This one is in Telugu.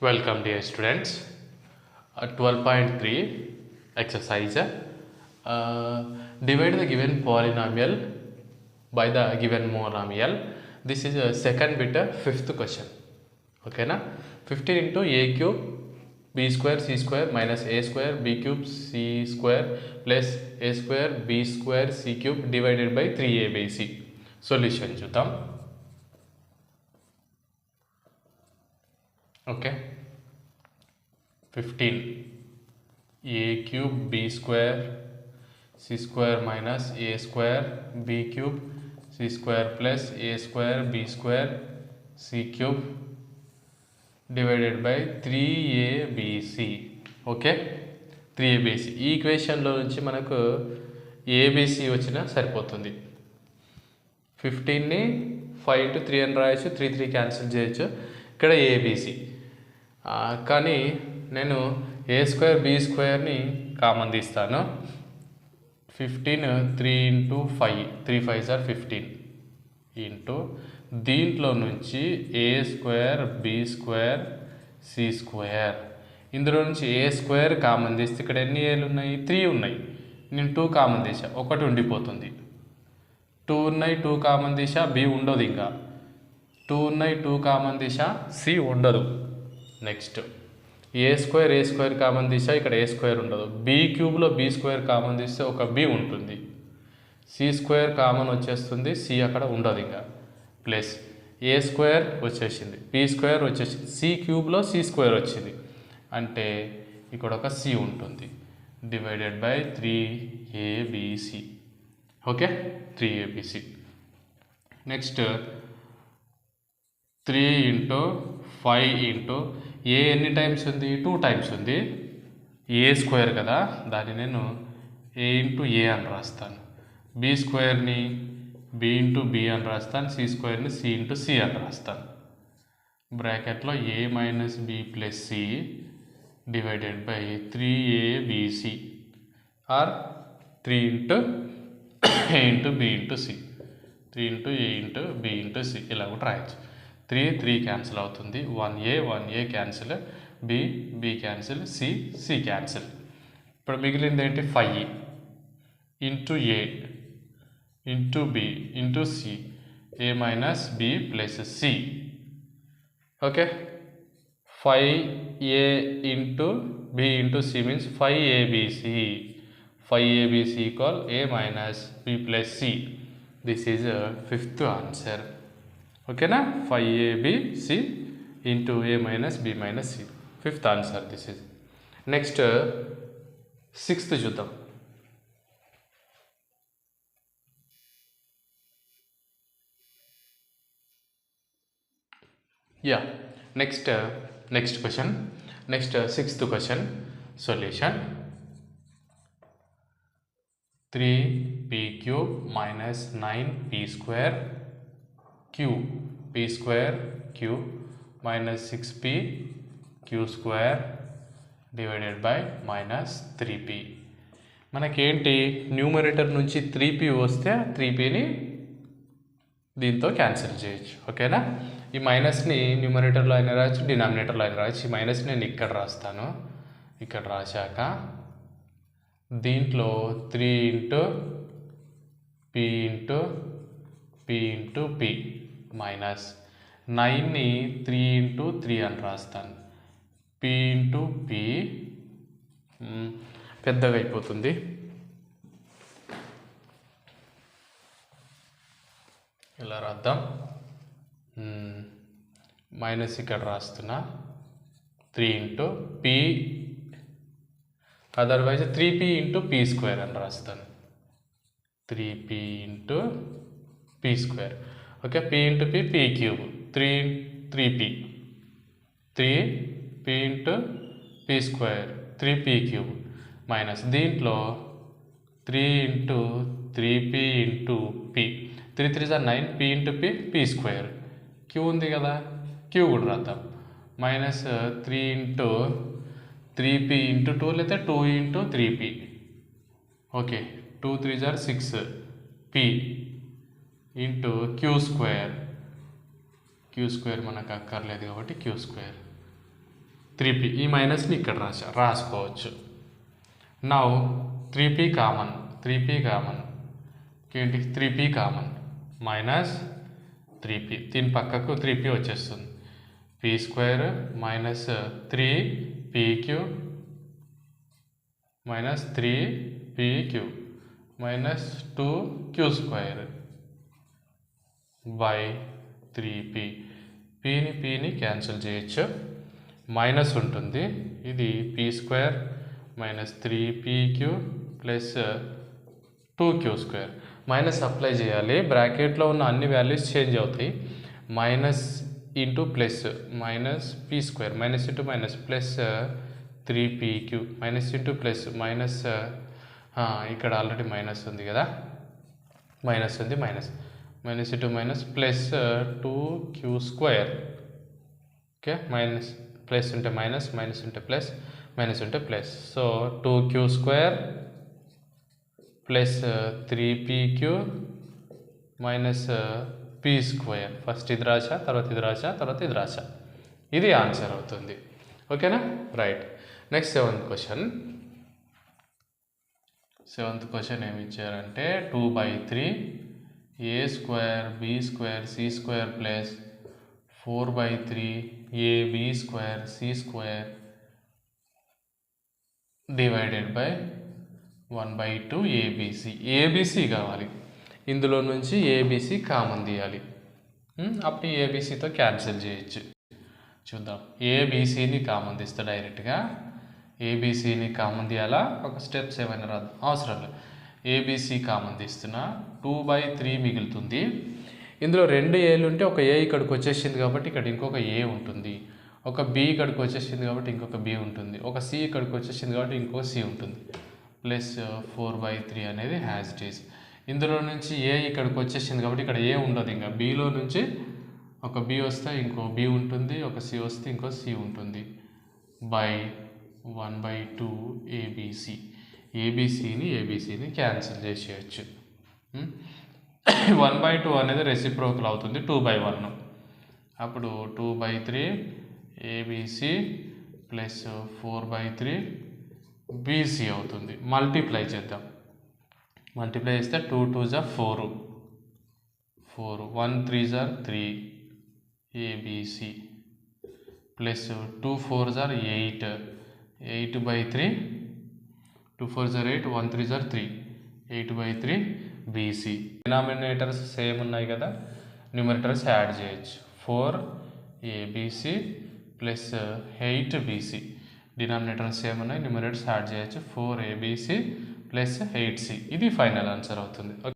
Welcome dear students. 12.3 exercise. Divide the given polynomial by the given monomial. This is a second bit, fifth question. Okay na? 15 into a cube b square c square minus a square b cube c square plus a square b square c cube divided by 3abc. Solution చూద్దాం. Okay, 15 a cube b square c square minus a square b cube c square plus a square b square c cube divided by 3abc. Okay, 3abc ఈ ఈక్వేషన్లో నుంచి మనకు abc వచ్చినా సరిపోతుంది. 15ని 5 into 3 అని రాయొచ్చు, 3 క్యాన్సిల్ చేయొచ్చు. ఇక్కడ abc కానీ నేను ఏ స్క్వేర్ బి స్క్వేర్ని కామన్ తీస్తాను. 15 3 into 5 3 5s are 15 ఇంటూ దీంట్లో నుంచి A square B square C square, ఇందులో నుంచి ఏ స్క్వేర్ కామన్ తీస్తే ఇక్కడ ఎన్ని ఏలు ఉన్నాయి? 3 ఉన్నాయి. నేను 2 కామన్ తీసా, ఒకటి ఉండిపోతుంది. 2 ఉన్నాయి, 2 కామన్ తీసా, బి ఉండదు. ఇంకా 2 ఉన్నాయి, 2 కామన్ తీసా, సి ఉండదు. నెక్స్ట్ ఏ స్క్వేర్ కామన్ తీసా, ఇక్కడ ఏ స్క్వేర్ ఉండదు. బీ క్యూబ్లో బీ స్క్వేర్ కామన్ తీస్తే ఒక బి ఉంటుంది. సి స్క్వేర్ కామన్ వచ్చేస్తుంది, సి అక్కడ ఉండదు. ఇంకా ప్లస్ ఏ స్క్వేర్ వచ్చేసింది, బి స్క్వేర్ వచ్చేసింది, సి క్యూబ్లో సి స్క్వేర్ వచ్చింది అంటే ఇక్కడ ఒక సి ఉంటుంది. Divided by 3abc. Okay, 3abc. Next 3 into 5 into ఏ ఎన్ని టైమ్స్ ఉంది? 2 టైమ్స్ ఉంది. ఏ స్క్వేర్ కదా, దాన్ని నేను ఏ ఇంటూ ఏ అని రాస్తాను. బి స్క్వేర్ని బి ఇంటూ బి అని రాస్తాను. సి స్క్వేర్ని సి ఇంటూ సి అని రాస్తాను. బ్రాకెట్లో A minus B plus C divided by 3abc or 3 into A into B into C, 3 into A into B into C ఇలా కూడా రాయొచ్చు. 3 క్యాన్సిల్ అవుతుంది. 1a cancel, B cancel, C cancel. ఇప్పుడు మిగిలింది ఏంటి? 5 into A into B into C, A minus B plus C. Okay, 5a into B into C means 5abc. 5abc equal A minus B plus C. This is fifth answer. ఓకేనా, 5abc into A minus B minus C, fifth answer this is. Next sixth చూద్దాం. Yeah, next question, next sixth question solution. 3p cube minus 9p square cube p square cube minus 6p q square divided by minus 3p. మనకేంటి? న్యూమరేటర్ నుంచి 3p వస్తే 3pని దీంతో క్యాన్సిల్ చేయొచ్చు. ఓకేనా, ఈ మైనస్ని న్యూమరేటర్లో అయినా రాయొచ్చు, డినామినేటర్లో అయినా రాయొచ్చు. ఈ మైనస్ని నేను ఇక్కడ రాస్తాను. ఇక్కడ రాశాక దీంట్లో 3 into p into p into p minus 9ని 3 ఇంటూ 3 అని రాస్తాను. p ఇంటూ p పెద్దగా అయిపోతుంది. ఇలా రాద్దాం. మైనస్ ఇక్కడ రాస్తున్నా. 3 into p, otherwise 3p into p square అని రాస్తాను. 3p into p square. Okay, p into p cube, 3p 3p into p square 3p cube minus దీంట్లో 3 into 3p into p, 3 3s are 9, p into p square, Q ఉంది కదా, క్యూ కూడా రాద్దాం. మైనస్ 3 ఇంటూ 3p ఇంటూ 2 లేదా 2 into 3p. Okay, 2 3s are 6, p into Q square మనకు అక్కర్లేదు కాబట్టి క్యూ స్క్వేర్ 3p, ఈ మైనస్ని ఇక్కడ రాసుకోవచ్చు. నౌ 3p కామన్, ఏంటి 3p కామన్ మైనస్ 3p, దీని పక్కకు 3p వచ్చేస్తుంది. p² minus 3pq minus 3pq minus 2q² by 3p. pని క్యాన్సిల్ చేయొచ్చు, మైనస్ ఉంటుంది. ఇది p² minus 3pq plus 2q². Minus apply చేయాలి, బ్రాకెట్లో ఉన్న అన్ని వాల్యూస్ చేంజ్ అవుతాయి. Minus into plus minus p² minus into minus plus 3pq minus into plus minus, ఇక్కడ ఆల్రెడీ మైనస్ ఉంది కదా, మైనస్ ఉంది, minus into minus plus 2q². Okay, minus plus ఉంటే మైనస్, మైనస్ ఉంటే ప్లస్, మైనస్ ఉంటే plus. So 2q² plus 3pq minus p². First ఇది రాసా, తర్వాత ఇది రాసా, తర్వాత ఇది రాసా. ఇది ఆన్సర్ అవుతుంది. ఓకేనా, రైట్. నెక్స్ట్ సెవెంత్ క్వశ్చన్ ఏమి ఇచ్చారంటే 2/3 a² b² c² plus 4/3 ab² c² divided by 1/2 ABC కావాలి. ఇందులో నుంచి ABC కామన్ తీయాలి. అప్పుడు ABCతో క్యాన్సిల్ చేయొచ్చు. చూద్దాం, ABCని కామన్ తీస్తే డైరెక్ట్గా ABCని కామన్ తీయాలా, ఒక స్టెప్స్ ఏమైనా రాదు, అవసరం లేదు. ABC కామన్ తీస్తున్నా 2/3 మిగులుతుంది. ఇందులో 2 Aలు ఉంటే ఒక A ఇక్కడికి వచ్చేసింది కాబట్టి ఇక్కడ ఇంకొక A ఉంటుంది. ఒక B ఇక్కడికి వచ్చేసింది కాబట్టి ఇంకొక B ఉంటుంది. ఒక C ఇక్కడికి వచ్చేసింది కాబట్టి ఇంకొక C ఉంటుంది. ప్లస్ 4/3 అనేది హ్యాజ్ ఇట్ ఈస్. ఇందులో నుంచి A ఇక్కడికి వచ్చేసింది కాబట్టి ఇక్కడ A ఉండదు. ఇంకా Bలో నుంచి ఒక B వస్తే ఇంకో B ఉంటుంది, ఒక C వస్తే ఇంకో C ఉంటుంది. బై 1/2 ABCని క్యాన్సిల్ చేసేయచ్చు. 1/2 అనేది రెసిప్రోకల్ అవుతుంది 2/1. అప్పుడు 2/3 ABC ప్లస్ 4/3 BC అవుతుంది. మల్టిప్లై చేద్దాం, మల్టిప్లై చేస్తే 2 2s are 4, 1 3s are 3 ABC plus 2 4s are 8, 8/3, 2 4s are 8, 1 3s are 3, 8/3 BC. Denominators same ఉన్నాయి కదా, న్యూమరేటర్స్ యాడ్ చేయొచ్చు. 4 ABC plus 8 BC. Denominators same ఉన్నాయి, న్యూమరేటర్స్ యాడ్ చేయొచ్చు. 4 ABC ప్లస్ 8C. ఇది ఫైనల్ ఆన్సర్ అవుతుంది.